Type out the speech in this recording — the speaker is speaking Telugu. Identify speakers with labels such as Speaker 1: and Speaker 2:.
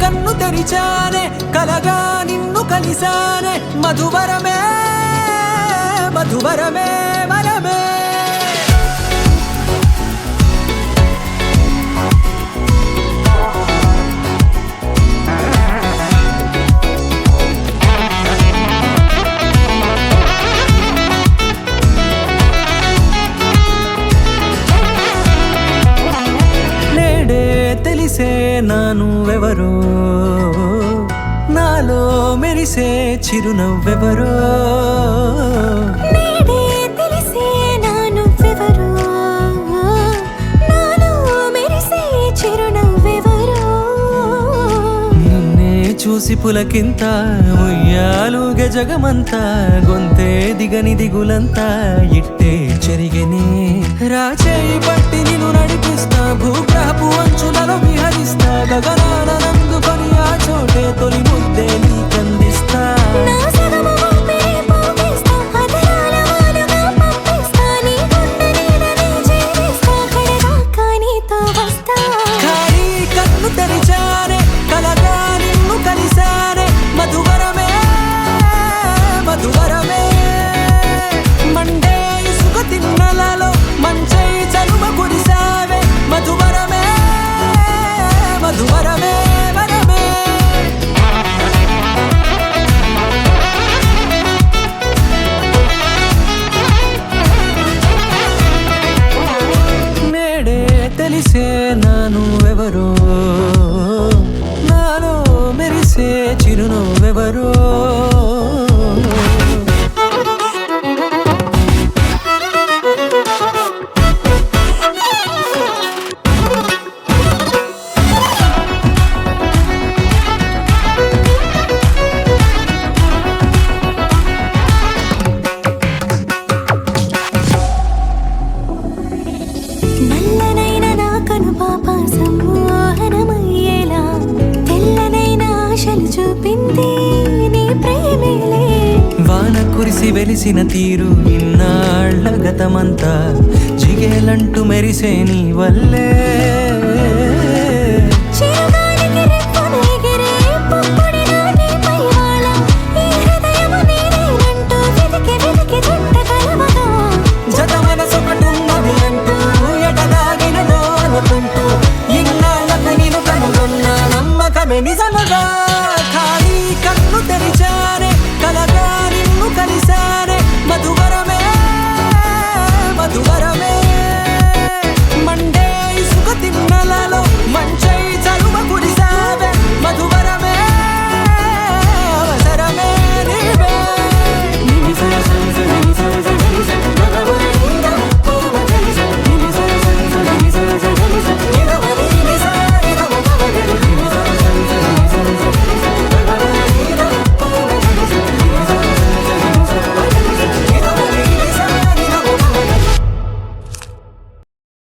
Speaker 1: కన్ను తెరిచానే కలగా నిన్ను కలిసానే మధువరమే మధువరమే వరమే తెలిసే నానువెవరో నాలో మెరిసే చిరునవ్వెవరో
Speaker 2: నేడే తెలిసే నానువెవరో నాలో మెరిసే చిరునవ్వెవరో
Speaker 1: నిన్నే చూసి పులకింత ఉయ్యాలుగే జగమంతా గొంతే దిగని దిగులంతా ఇట్టే చెరిగెనే రాచేయి పట్టి నిన్ను నడిపిస్తా భూగ్రహపు అంచులలో విహరిస్తా గగనాన నందుకొని ఆ చోటే తొలి ముద్దే నీకందిస్తా
Speaker 2: నా సగము ఊపిరి పోగిస్తా అదరాల వాలుగా పంపిస్తా నీ గుండె నీడనే జీవిస్తా కడదాకా నీతో వస్తా
Speaker 1: ఖాళీ కన్ను తెరిచానే కలగా నిన్ను కలిసానే మధువరమే మధువరమే మండే ఇసుక తిన్నలలో మంచై చలువ కురిసావే మధువరమే మధువరమే వరమే నేడే తెలిసే నానువెవరో నాలో మెరిసే చిరునవ్వెవరో
Speaker 2: నల్లనైన నా కనుపాప సమ్మోహనమయ్యేలా తెల్లనైన ఆశలు చూపింది నీ ప్రేమేలే
Speaker 1: వాన కురిసి వెలిసిన తీరు ఇన్నాళ్ల గతమంతా జిగేలంటూ మెరిసే నీ వల్లే